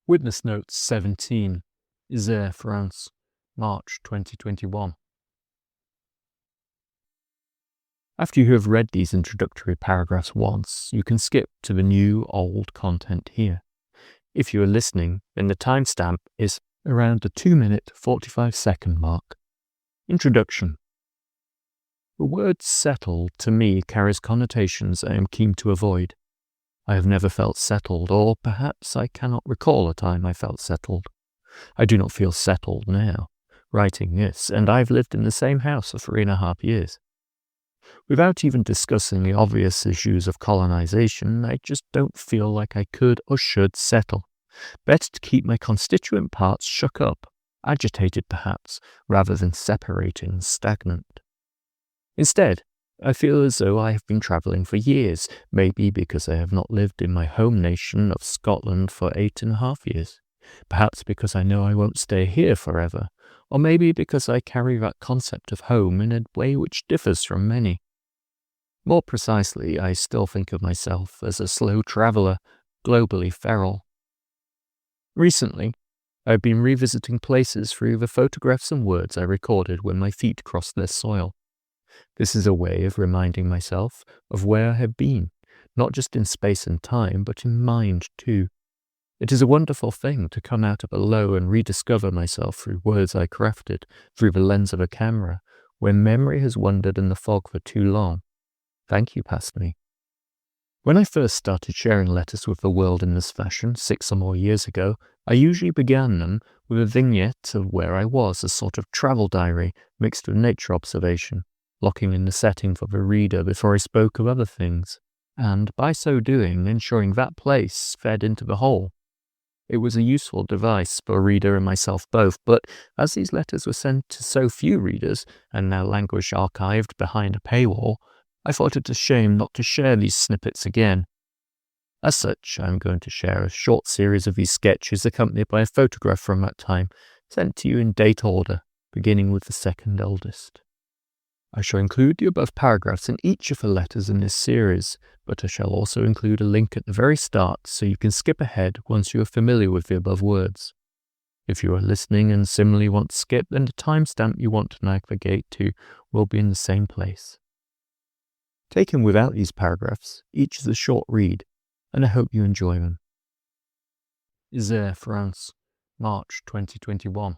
Witness Note 17, Isère, France, March 2021. After you have read these introductory paragraphs once, you can skip to the new, old content here. If you are listening, then the timestamp is around the 2-minute 45-second mark. Introduction. The word settled to me carries connotations I am keen to avoid. I have never felt settled, or perhaps I cannot recall a time I felt settled. I do not feel settled now, writing this, and I've lived in the same house for 3.5 years. Without even discussing the obvious issues of colonisation, I just don't feel like I could or should settle. Better to keep my constituent parts shook up, agitated perhaps, rather than separating and stagnant. Instead, I feel as though I have been travelling for years, maybe because I have not lived in my home nation of Scotland for 8.5 years. Perhaps because I know I won't stay here forever, or maybe because I carry that concept of home in a way which differs from many. More precisely, I still think of myself as a slow traveller, globally feral. Recently, I've been revisiting places through the photographs and words I recorded when my feet crossed their soil. This is a way of reminding myself of where I have been, not just in space and time, but in mind too. It is a wonderful thing to come out of below and rediscover myself through words I crafted, through the lens of a camera, when memory has wandered in the fog for too long. Thank you, past me. When I first started sharing letters with the world in this fashion 6 or more years ago, I usually began them with a vignette of where I was, a sort of travel diary mixed with nature observation, locking in the setting for the reader before I spoke of other things, and by so doing ensuring that place fed into the whole. It was a useful device for a reader and myself both, but as these letters were sent to so few readers, and now languish archived behind a paywall, I thought it a shame not to share these snippets again. As such, I am going to share a short series of these sketches accompanied by a photograph from that time, sent to you in date order, beginning with the second eldest. I shall include the above paragraphs in each of the letters in this series, but I shall also include a link at the very start so you can skip ahead once you are familiar with the above words. If you are listening and similarly want to skip, then the timestamp you want to navigate to will be in the same place. Taken without these paragraphs, each is a short read, and I hope you enjoy them. Isère, France, March 2021.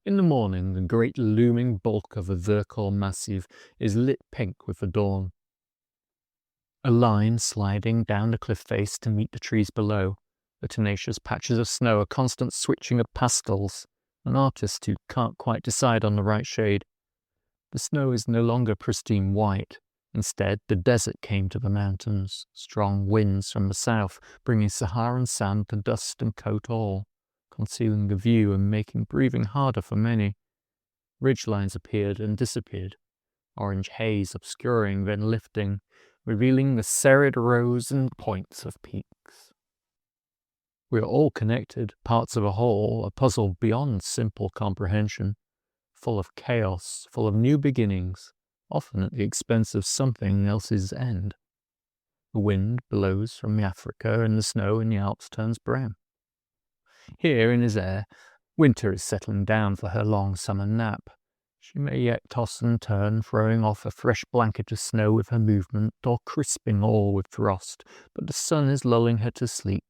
In the morning, the great looming bulk of the Vercors Massif is lit pink with the dawn. A line sliding down the cliff face to meet the trees below, the tenacious patches of snow, a constant switching of pastels, an artist who can't quite decide on the right shade. The snow is no longer pristine white. Instead, the desert came to the mountains, strong winds from the south, bringing Saharan sand to dust and coat all, concealing the view and making breathing harder for many. Ridgelines appeared and disappeared, orange haze obscuring, then lifting, revealing the serried rows and points of peaks. We are all connected, parts of a whole, a puzzle beyond simple comprehension, full of chaos, full of new beginnings, often at the expense of something else's end. The wind blows from Africa, and the snow in the Alps turns brown. Here in Isère, winter is settling down for her long summer nap. She may yet toss and turn, throwing off a fresh blanket of snow with her movement, or crisping all with frost, but the sun is lulling her to sleep,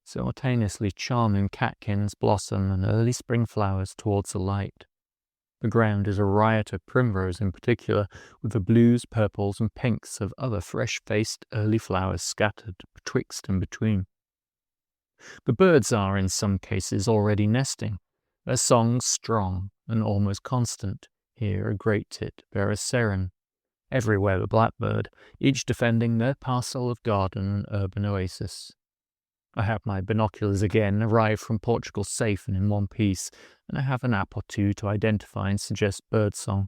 simultaneously charming catkins blossom and early spring flowers towards the light. The ground is a riot of primrose in particular, with the blues, purples, and pinks of other fresh-faced early flowers scattered betwixt and between. The birds are, in some cases, already nesting, their songs strong and almost constant, here a great tit, there a seren, everywhere a blackbird, each defending their parcel of garden and urban oasis. I have my binoculars again, arrived from Portugal safe and in one piece, and I have an app or two to identify and suggest birdsong.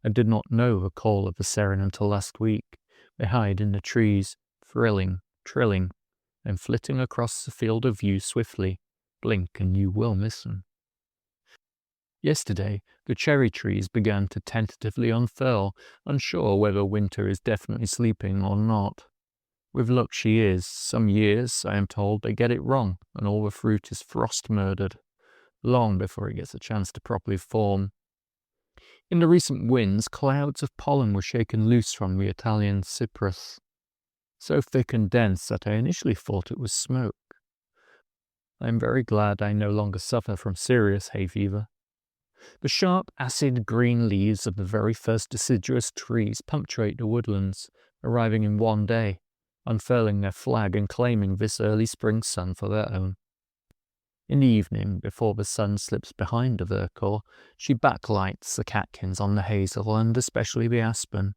I did not know the call of the seren until last week. They hide in the trees, thrilling, trilling, then flitting across the field of view swiftly. Blink and you will miss them. Yesterday, the cherry trees began to tentatively unfurl, unsure whether winter is definitely sleeping or not. With luck she is. Some years, I am told, they get it wrong, and all the fruit is frost-murdered, long before it gets a chance to properly form. In the recent winds, clouds of pollen were shaken loose from the Italian cypress, so thick and dense that I initially thought it was smoke. I am very glad I no longer suffer from serious hay fever. The sharp, acid green leaves of the very first deciduous trees punctuate the woodlands, arriving in one day, unfurling their flag and claiming this early spring sun for their own. In the evening, before the sun slips behind the Vercors, she backlights the catkins on the hazel and especially the aspen.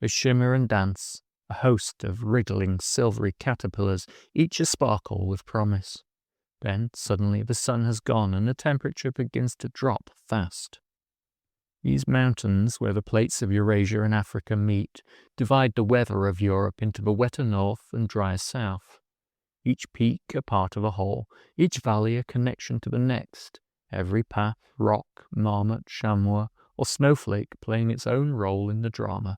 They shimmer and dance, a host of wriggling silvery caterpillars, each a sparkle with promise. Then, suddenly, the sun has gone and the temperature begins to drop fast. These mountains, where the plates of Eurasia and Africa meet, divide the weather of Europe into the wetter north and drier south. Each peak a part of a whole, each valley a connection to the next, every path, rock, marmot, chamois, or snowflake playing its own role in the drama.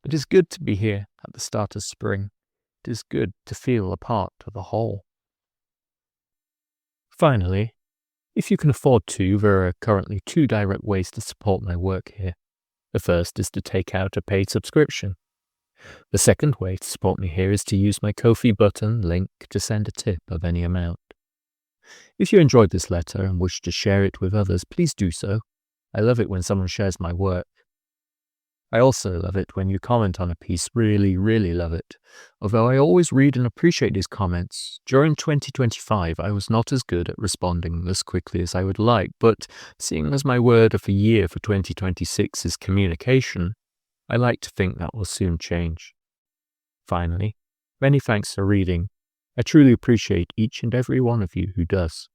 It is good to be here at the start of spring. It is good to feel a part of the whole. Finally, if you can afford to, there are currently 2 direct ways to support my work here. The first is to take out a paid subscription. The second way to support me here is to use my Ko-fi button link to send a tip of any amount. If you enjoyed this letter and wish to share it with others, please do so. I love it when someone shares my work. I also love it when you comment on a piece, really, really love it. Although I always read and appreciate these comments, during 2025 I was not as good at responding as quickly as I would like, but seeing as my word of the year for 2026 is communication, I like to think that will soon change. Finally, many thanks for reading. I truly appreciate each and every one of you who does.